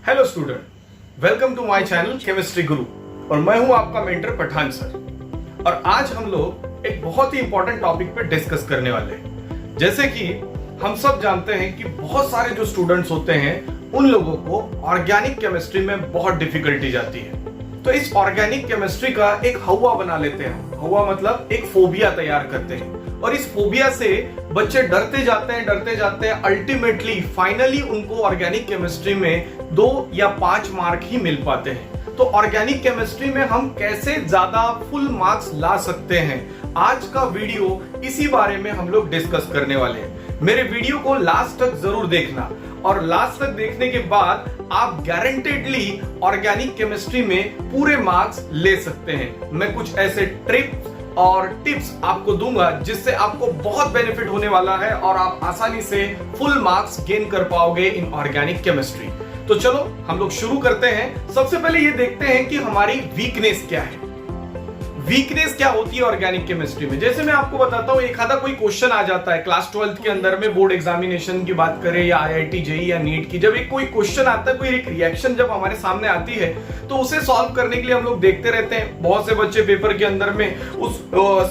Hello student, welcome to my channel Chemistry Guru और मैं हूं आपका मेंटर पठान सर। और आज हम लोग एक बहुत ही इंपॉर्टेंट टॉपिक पे डिस्कस करने वाले हैं। जैसे कि हम सब जानते हैं कि बहुत सारे जो स्टूडेंट्स होते हैं उन लोगों को ऑर्गेनिक केमिस्ट्री में बहुत डिफिकल्टी जाती है। तो इस ऑर्गेनिक केमिस्ट्री का एक हवा बना लेते हैं। हवा मतलब एक फोबिया तैयार करते हैं और इस फोबिया से बच्चे डरते जाते हैं। अल्टीमेटली फाइनली उनको ऑर्गेनिक केमिस्ट्री में 2 या 5 मार्क ही मिल पाते हैं। तो ऑर्गेनिक केमिस्ट्री में हम कैसे ज्यादा फुल मार्क्स ला सकते हैं, आज का वीडियो इसी बारे में हम लोग डिस्कस करने वाले हैं। मेरे वीडियो को लास्ट तक जरूर देखना और लास्ट तक देखने के बाद आप गारंटेडली ऑर्गेनिक केमिस्ट्री में पूरे मार्क्स ले सकते हैं। मैं कुछ ऐसे ट्रिक्स और टिप्स आपको दूंगा जिससे आपको बहुत बेनिफिट होने वाला है और आप आसानी से फुल मार्क्स गेन कर पाओगे इन ऑर्गेनिक केमिस्ट्री। तो चलो हम लोग शुरू करते हैं। सबसे पहले ये देखते हैं कि हमारी वीकनेस क्या है। वीकनेस क्या होती है ऑर्गेनिक केमिस्ट्री में। जैसे मैं आपको बताता हूं, एक आधा कोई क्वेश्चन आ जाता है क्लास 12th के अंदर में, बोर्ड एग्जामिनेशन की बात करें या आईआईटी जेईई या नीट की, जब एक कोई क्वेश्चन आता है, कोई एक रिएक्शन जब हमारे सामने आती है तो उसे सॉल्व करने के लिए हम लोग देखते रहते हैं। बहुत से बच्चे पेपर के अंदर में उस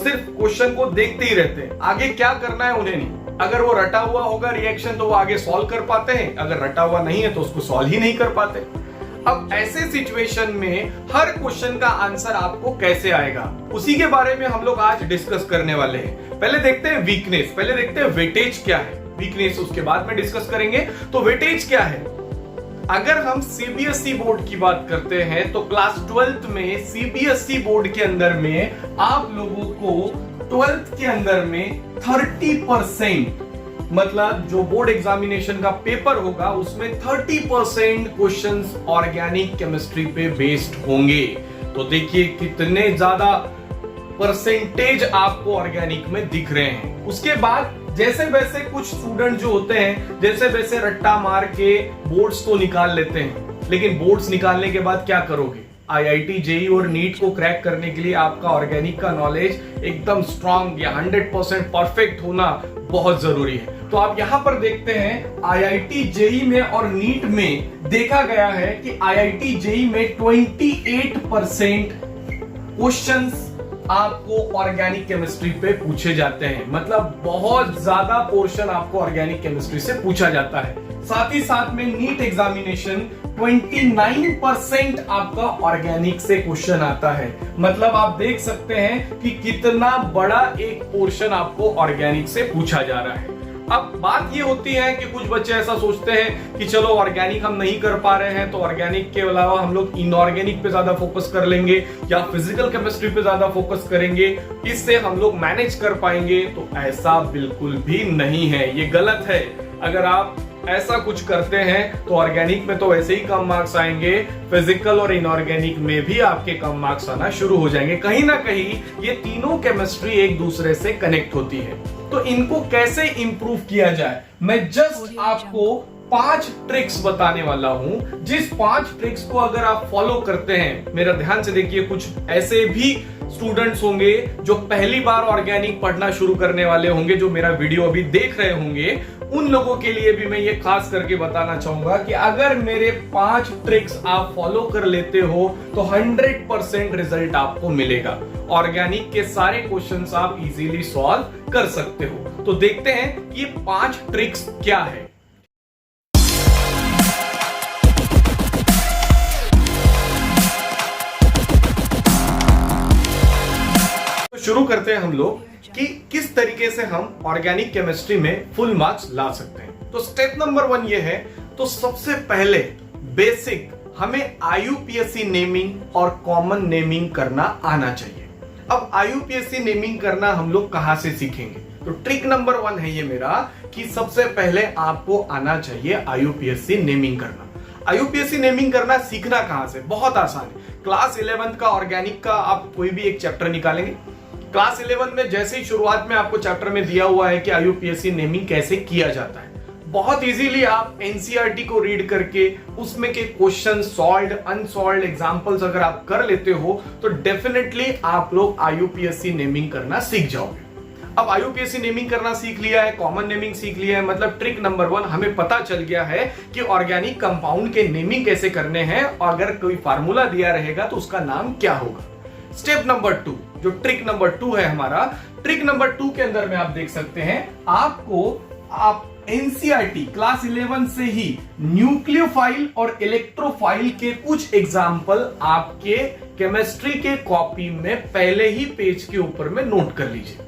सिर्फ क्वेश्चन को देखते ही रहते हैं, आगे क्या करना है उन्हें नहीं। अगर वो रटा हुआ होगा रिएक्शन तो वो आगे सॉल्व कर पाते हैं, अगर रटा हुआ नहीं है तो उसको सॉल्व ही नहीं कर पाते। अब ऐसे सिचुएशन में हर क्वेश्चन का आंसर आपको कैसे आएगा, उसी के बारे में हम लोग आज डिस्कस करने वाले हैं। पहले देखते हैं वीकनेस, पहले देखते हैं वेटेज क्या है। वीकनेस उसके बाद में डिस्कस करेंगे। तो वेटेज क्या है? अगर हम सीबीएसई बोर्ड की बात करते हैं तो क्लास 12th में सीबीएसई बोर्ड के अंदर में आप लोगों को 12th के अंदर में 30%, मतलब जो बोर्ड एग्जामिनेशन का पेपर होगा उसमें 30% क्वेश्चंस ऑर्गेनिक केमिस्ट्री पे बेस्ड होंगे। तो देखिए कितने ज्यादा परसेंटेज आपको ऑर्गेनिक में दिख रहे हैं। उसके बाद जैसे वैसे कुछ स्टूडेंट जो होते हैं जैसे वैसे रट्टा मार के बोर्ड्स तो निकाल लेते हैं, लेकिन बोर्ड्स निकालने के बाद क्या करोगे? आईआईटी जेईई और नीट को क्रैक करने के लिए आपका ऑर्गेनिक का नॉलेज एकदम स्ट्रांग या 100% परफेक्ट होना बहुत जरूरी है। तो आप यहां पर देखते हैं आईआईटी जेईई में और नीट में देखा गया है कि आईआईटी जेईई में 28% क्वेश्चंस आपको ऑर्गेनिक केमिस्ट्री पे पूछे जाते हैं। मतलब बहुत ज्यादा पोर्शन आपको ऑर्गेनिक केमिस्ट्री से पूछा जाता है। साथ ही साथ में नीट एग्जामिनेशन 29% आपका ऑर्गेनिक से क्वेश्चन आता है। मतलब आप देख सकते हैं कि कितना बड़ा एक पोर्शन आपको ऑर्गेनिक से पूछा जा रहा है। अब बात ये होती है कि कुछ बच्चे ऐसा सोचते हैं कि चलो ऑर्गेनिक हम नहीं कर पा रहे हैं तो ऑर्गेनिक के अलावा हम लोग इनऑर्गेनिक पे ज्यादा फोकस कर लेंगे या फिजिकल केमिस्ट्री पे ज्यादा फोकस करेंगे, इससे हम लोग मैनेज कर पाएंगे। तो ऐसा बिल्कुल भी नहीं है, ये गलत है। अगर आप ऐसा कुछ करते हैं तो ऑर्गेनिक में तो वैसे ही कम मार्क्स आएंगे, फिजिकल और इनऑर्गेनिक में भी आपके कम मार्क्स आना शुरू हो जाएंगे। कहीं ना कहीं ये तीनों केमिस्ट्री एक दूसरे से कनेक्ट होती है। तो इनको कैसे इंप्रूव किया जाए, मैं जस्ट आपको 5 ट्रिक्स बताने वाला हूं। जिस 5 ट्रिक्स को अगर आप फॉलो करते हैं, मेरा ध्यान से देखिए, कुछ ऐसे भी स्टूडेंट्स होंगे जो पहली बार ऑर्गेनिक पढ़ना शुरू करने वाले होंगे, जो मेरा वीडियो अभी देख रहे होंगे, उन लोगों के लिए भी मैं ये खास करके बताना चाहूंगा कि अगर मेरे 5 ट्रिक्स आप फॉलो कर लेते हो तो 100% रिजल्ट आपको मिलेगा। ऑर्गेनिक के सारे क्वेश्चंस आप इजीली सॉल्व कर सकते हो। तो देखते हैं कि ये 5 ट्रिक्स क्या है। शुरू करते हैं हम लोग कि किस तरीके से हम ऑर्गेनिक केमिस्ट्री में फुल मार्क्स ला सकते हैं। तो स्टेप नंबर 1 ये है, तो सबसे पहले बेसिक हमें आईयूपीएससी नेमिंग और कॉमन नेमिंग करना आना चाहिए। अब आईयूपीएससी नेमिंग करना हम लोग कहां से सीखेंगे? तो ट्रिक नंबर 1 है ये मेरा कि सबसे पहले आपको आना चाहिए आईयूपीएससी नेमिंग करना। आईयूपीएससी नेमिंग करना सीखना कहां से? बहुत आसान है। क्लास 11th का ऑर्गेनिक का आप कोई भी एक चैप्टर निकालेंगे। क्लास 11 में जैसे ही शुरुआत में आपको चैप्टर में दिया हुआ है कि आईयूपीएससी नेमिंग कैसे किया जाता है, बहुत इजीली आप एनसीईआरटी को रीड करके उसमें के क्वेश्चन सॉल्व्ड अनसॉल्व्ड एग्जांपल्स अगर आप कर लेते हो तो डेफिनेटली आप लोग आईयूपीएससी नेमिंग करना सीख जाओगे। अब IUPAC नेमिंग करना सीख लिया है, कॉमन नेमिंग सीख लिया है, मतलब ट्रिक नंबर 1 हमें पता चल गया है कि ऑर्गेनिक कंपाउंड के नेमिंग कैसे करने हैं, और अगर कोई फार्मूला दिया रहेगा तो उसका नाम क्या होगा। स्टेप नंबर 2, जो ट्रिक नंबर 2 है हमारा, ट्रिक नंबर 2 के अंदर में आप देख सकते हैं, आप NCERT क्लास 11 से ही न्यूक्लियोफाइल और इलेक्ट्रोफाइल के कुछ एग्जाम्पल आपके केमिस्ट्री के कॉपी में पहले ही पेज के ऊपर में नोट कर लीजिए।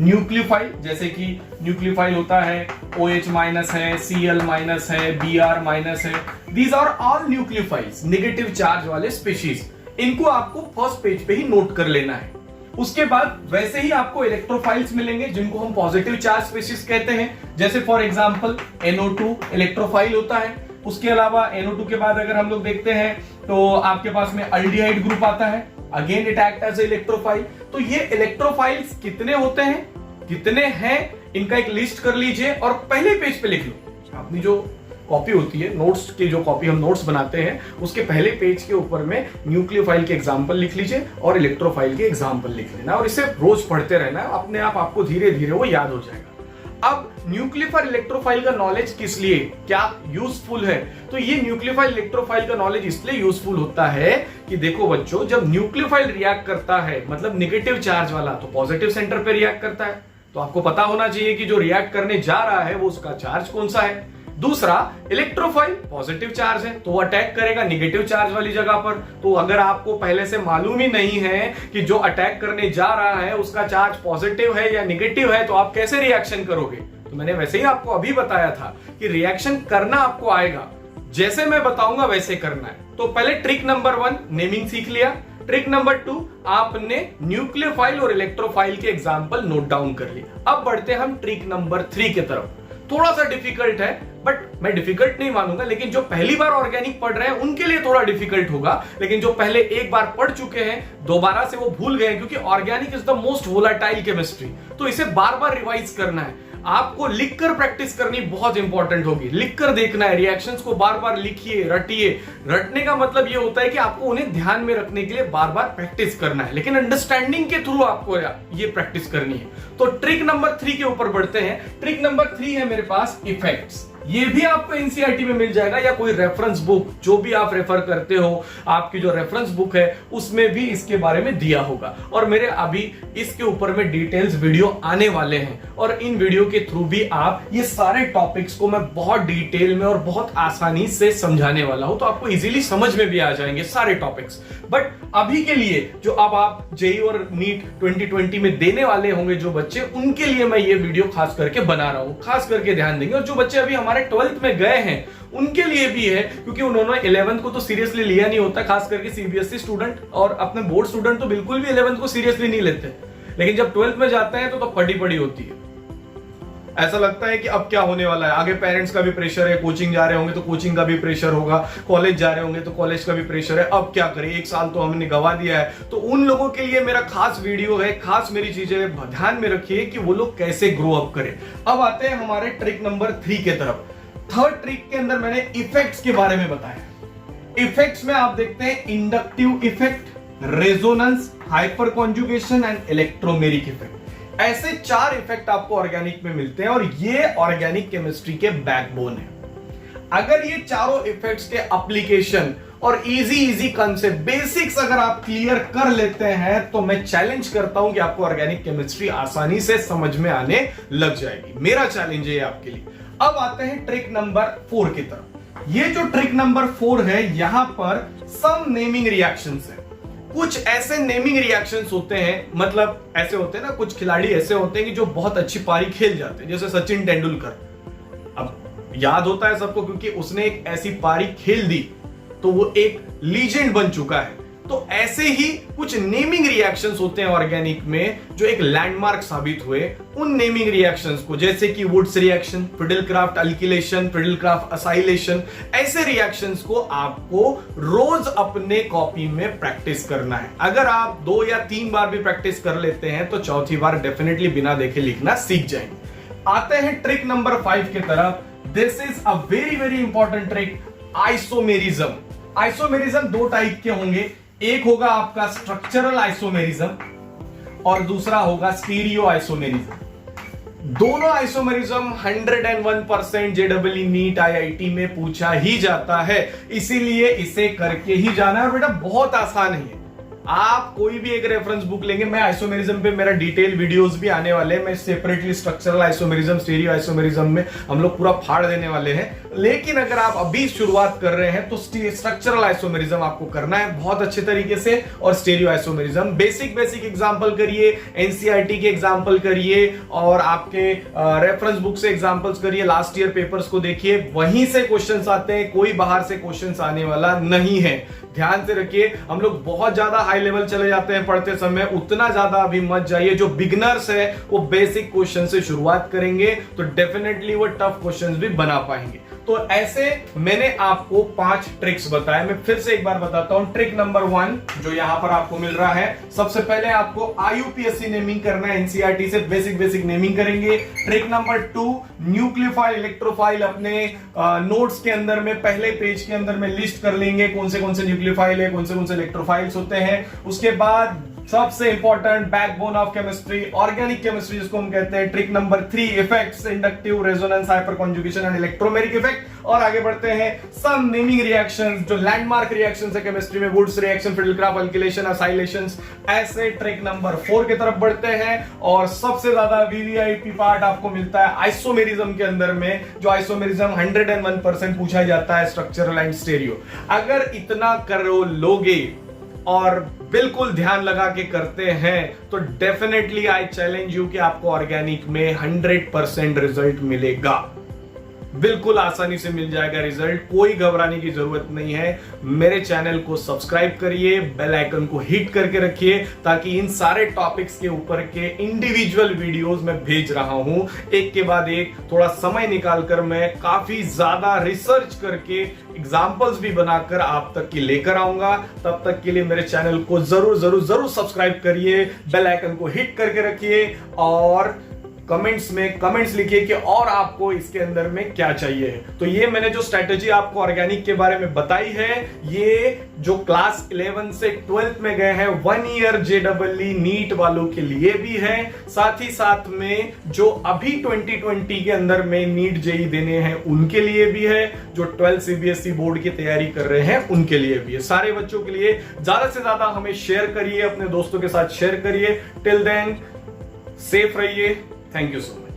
न्यूक्लियोफाइल, जैसे कि न्यूक्लियोफाइल होता है OH माइनस है, Cl माइनस है, Br माइनस है, these are all nucleophiles, negative charge वाले स्पीशीज। इनको आपको फर्स्ट पेज पे ही नोट कर लेना है। उसके बाद वैसे ही आपको इलेक्ट्रोफाइल्स मिलेंगे जिनको हम पॉजिटिव चार्ज स्पीशीज कहते हैं, जैसे फॉर एग्जांपल NO2 इलेक्ट्रोफाइल होता है। उसके अलावा NO2 के बाद अगर हम लोग देखते हैं तो आपके पास में अल्डिहाइड ग्रुप आता है, again it act as electrophile. तो ये इलेक्ट्रोफाइल्स कितने होते हैं, कितने हैं, इनका एक लिस्ट कर लीजिए और पहले पेज पे लिख लो। अपनी जो कॉपी होती है, नोट्स की जो कॉपी हम नोट्स बनाते हैं, उसके पहले पेज के ऊपर में न्यूक्लियोफाइल के एग्जांपल लिख लीजिए और इलेक्ट्रोफाइल के एग्जांपल लिख लेना, और इसे रोज पढ़ते रहना, अपने आप आपको धीरे धीरे वो याद हो जाएगा। अब न्यूक्लियोफाइल इलेक्ट्रोफाइल का नॉलेज किस लिए, क्या यूजफुल है, तो ये न्यूक्लियोफाइल इलेक्ट्रोफाइल का नॉलेज इसलिए यूजफुल होता है कि देखो बच्चों, जब न्यूक्लियोफाइल रिएक्ट करता है, मतलब नेगेटिव चार्ज वाला, तो पॉजिटिव सेंटर पे रिएक्ट करता है, तो आपको पता होना चाहिए कि जो रिएक्ट करने जा रहा है वो उसका चार्ज कौन सा है। दूसरा, इलेक्ट्रोफाइल पॉजिटिव चार्ज है तो वो अटैक करेगा नेगेटिव चार्ज वाली जगह पर। तो अगर आपको पहले से मालूम ही नहीं है कि जो अटैक करने जा रहा है उसका चार्ज पॉजिटिव है या नेगेटिव है, तो आप कैसे रिएक्शन करोगे। तो मैंने वैसे ही आपको अभी बताया था कि रिएक्शन करना आपको आएगा, जैसे मैं बताऊंगा वैसे करना है। तो पहले ट्रिक नंबर 1 नेमिंग सीख लिया। ट्रिक नंबर 2, आपने न्यूक्लियोफाइल और इलेक्ट्रोफाइल के एग्जाम्पल नोट डाउन कर लिए। अब बढ़ते हैं हम ट्रिक नंबर 3 की तरफ। थोड़ा सा डिफिकल्ट है, बट मैं डिफिकल्ट नहीं मानूंगा, लेकिन जो पहली बार ऑर्गेनिक पढ़ रहे हैं उनके लिए थोड़ा डिफिकल्ट होगा, लेकिन जो पहले एक बार पढ़ चुके हैं दोबारा से वो भूल गए, क्योंकि organic is the most volatile chemistry. तो इसे बार बार रिवाइज करना है। आपको लिखकर प्रैक्टिस करनी बहुत इंपॉर्टेंट होगी, लिखकर देखना है, रिएक्शंस को बार बार लिखिए, रटिए। रटने का मतलब ये होता है कि आपको उन्हें ध्यान में रखने के लिए बार बार प्रैक्टिस करना है, लेकिन अंडरस्टैंडिंग के थ्रू आपको ये प्रैक्टिस करनी है। तो ट्रिक नंबर 3 के ऊपर बढ़ते हैं। ट्रिक नंबर 3 है मेरे पास इफेक्ट्स। ये भी आपको NCERT में मिल जाएगा, या कोई रेफरेंस बुक जो भी आप रेफर करते हो, आपकी जो रेफरेंस बुक है उसमें भी इसके बारे में दिया होगा। और मेरे अभी इसके ऊपर में डिटेल्स वीडियो आने वाले हैं, और इन वीडियो के थ्रू भी आप ये सारे टॉपिक्स को मैं बहुत डिटेल में और बहुत आसानी से समझाने वाला हूं, तो आपको इजीली समझ में भी आ जाएंगे सारे टॉपिक्स। बट अभी के लिए जो अब आप JEE और NEET 2020 में देने वाले होंगे जो बच्चे, उनके लिए मैं ये वीडियो खास करके बना रहा हूं, खास करके ध्यान देंगे। और जो बच्चे अभी हमारे 12th में गए हैं उनके लिए भी है, क्योंकि उन्होंने 11th को तो सीरियसली लिया नहीं होता, खास करके CBSE स्टूडेंट और अपने बोर्ड स्टूडेंट तो बिल्कुल भी 11th को सीरियसली नहीं लेते, लेकिन जब 12th में जाते हैं तो पड़ी होती है। ऐसा लगता है कि अब क्या होने वाला है, आगे पेरेंट्स का भी प्रेशर है, कोचिंग जा रहे होंगे तो कोचिंग का भी प्रेशर होगा, कॉलेज जा रहे होंगे तो कॉलेज का भी प्रेशर है, अब क्या करें, एक साल तो हमने गवा दिया है। तो उन लोगों के लिए मेरा खास वीडियो है, खास मेरी चीजें ध्यान में रखिए कि वो लोग कैसे ग्रो अप करें। अब आते हैं हमारे ट्रिक नंबर 3 के तरफ। थर्ड ट्रिक के अंदर मैंने इफेक्ट्स के बारे में बताया। इफेक्ट्स में आप देखते हैं inductive effect, resonance, hyper conjugation and electromeric effect. ऐसे 4 इफेक्ट आपको ऑर्गेनिक में मिलते हैं, और ये ऑर्गेनिक केमिस्ट्री के बैकबोन है। अगर ये चारों इफेक्ट्स के एप्लीकेशन और इजी कंसेप्ट, बेसिक्स अगर आप क्लियर कर लेते हैं, तो मैं चैलेंज करता हूं कि आपको ऑर्गेनिक केमिस्ट्री आसानी से समझ में आने लग जाएगी। मेरा चैलेंज है आपके लिए। अब आते हैं ट्रिक नंबर 4 की तरफ। ये जो ट्रिक नंबर 4 है, यहां पर सम नेमिंग रिएक्शंस है। कुछ ऐसे नेमिंग रिएक्शंस होते हैं, मतलब ऐसे होते हैं ना, कुछ खिलाड़ी ऐसे होते हैं कि जो बहुत अच्छी पारी खेल जाते हैं, जैसे सचिन तेंदुलकर। अब याद होता है सबको, क्योंकि उसने एक ऐसी पारी खेल दी तो वो एक लीजेंड बन चुका है। तो ऐसे ही कुछ नेमिंग रिएक्शंस होते हैं ऑर्गेनिक में जो एक लैंडमार्क साबित हुए। उन नेमिंग रिएक्शंस को, जैसे कि Wurtz reaction, Friedel-Crafts अल्किलेशन, Friedel-Crafts acylation, ऐसे रिएक्शंस को आपको रोज अपने कॉपी में प्रैक्टिस करना है। अगर आप 2 या 3 बार भी प्रैक्टिस कर लेते हैं तो चौथी बार डेफिनेटली बिना देखे लिखना सीख जाएंगे। आते हैं ट्रिक नंबर 5 की तरफ। This is a very important trick, isomerism. Isomerism 2 type के होंगे, एक होगा आपका स्ट्रक्चरल आइसोमेरिज्म और दूसरा होगा स्टीरियो आइसोमेरिज्म। दोनों आइसोमेरिज्म 101% जेडब्ल्यू नीट आईआईटी में पूछा ही जाता है, इसीलिए इसे करके ही जाना है। और बेटा बहुत आसान है, आप कोई भी एक रेफरेंस बुक लेंगे, मैं आइसोमेरिज्म पे मेरा डिटेल वीडियोस भी आने वाले हैं, मैं separately structural isomerism, stereo isomerism में हम लोग पूरा फाड़ देने वाले हैं। लेकिन अगर आप अभी शुरुआत कर रहे हैं तो स्ट्रक्चरल आइसोमेरिज्म आपको करना है बहुत अच्छे तरीके से, और स्टीरियो आइसोमेरिज्म बेसिक एग्जांपल करिए, एनसीईआरटी के एग्जांपल करिए, और आपके रेफरेंस बुक से एग्जांपल्स करिए, लास्ट ईयर पेपर्स को देखिए, वहीं से क्वेश्चंस आते हैं, कोई बाहर से क्वेश्चंस आने वाला नहीं है। ध्यान से रखिए, हम लोग बहुत ज्यादा हाई लेवल चले जाते हैं पढ़ते समय, उतना ज्यादा अभी मत जाइए। जो बिगिनर्स है वो बेसिक क्वेश्चन से शुरुआत करेंगे तो डेफिनेटली वो टफ क्वेश्चंस भी बना पाएंगे। तो ऐसे मैंने आपको 5 ट्रिक्स बताए, मैं फिर से एक बार बताता हूं। ट्रिक नंबर 1 जो यहां पर आपको मिल रहा है, सबसे पहले आपको आईयूपीएससी नेमिंग करना है, एनसीईआरटी से बेसिक नेमिंग करेंगे। ट्रिक नंबर 2, न्यूक्लियोफाइल इलेक्ट्रोफाइल अपने नोट्स के अंदर में पहले पेज के अंदर में लिस्ट कर लेंगे, कौन से न्यूक्लियोफाइल है, कौन से इलेक्ट्रोफाइल्स होते हैं। उसके बाद सबसे important backbone of chemistry, organic chemistry जिसको हम कहते हैं, trick number 3, effects, inductive, resonance, hyper conjugation and electromeric effect. और आगे बढ़ते हैं, सम नेमिंग रिएक्शंस, जो लैंडमार्क रिएक्शंस है केमिस्ट्री में, वुड्स रिएक्शन, फिडेल-क्राफ्ट अल्किलेशन, असाइलेशंस, ऐसे ट्रिक नंबर 4 की तरफ बढ़ते हैं। और सबसे ज्यादा वीवीआईपी पार्ट आपको मिलता है आइसोमेरिज्म के अंदर में, जो आइसोमेरिज्म 101% पूछा जाता है, स्ट्रक्चरल एंड स्टीरियो। अगर इतना करो लोगे और बिल्कुल ध्यान लगा के करते हैं तो डेफिनेटली आई चैलेंज यू कि आपको ऑर्गेनिक में 100% रिजल्ट मिलेगा, बिल्कुल आसानी से मिल जाएगा रिजल्ट, कोई घबराने की जरूरत नहीं है। मेरे चैनल को सब्सक्राइब करिए, बेल आइकन को हिट करके रखिए, ताकि इन सारे टॉपिक्स के ऊपर के इंडिविजुअल वीडियोस मैं भेज रहा हूं, एक के बाद एक, थोड़ा समय निकालकर मैं काफी ज्यादा रिसर्च करके एग्जाम्पल्स भी बनाकर आप तक की लेकर आऊंगा। तब तक के लिए मेरे चैनल को जरूर सब्सक्राइब करिए, बेल आइकन को हिट करके रखिए, और कमेंट्स में कमेंट्स लिखिए कि और आपको इसके अंदर में क्या चाहिए। तो ये मैंने जो स्ट्रेटेजी आपको ऑर्गेनिक के बारे में बताई है, ये जो क्लास 11 से 12th में गए हैं 1 ईयर जेडब्ल्यू नीट वालों के लिए भी है, साथ ही साथ में जो अभी 2020 के अंदर में नीट जेई देने हैं उनके लिए भी है, जो 12 सीबीएसई बोर्ड की तैयारी कर रहे हैं उनके लिए भी है, सारे बच्चों के लिए। ज्यादा से ज्यादा हमें शेयर करिए, अपने दोस्तों के साथ शेयर करिए। टिल देन सेफ रहिए। Thank you so much.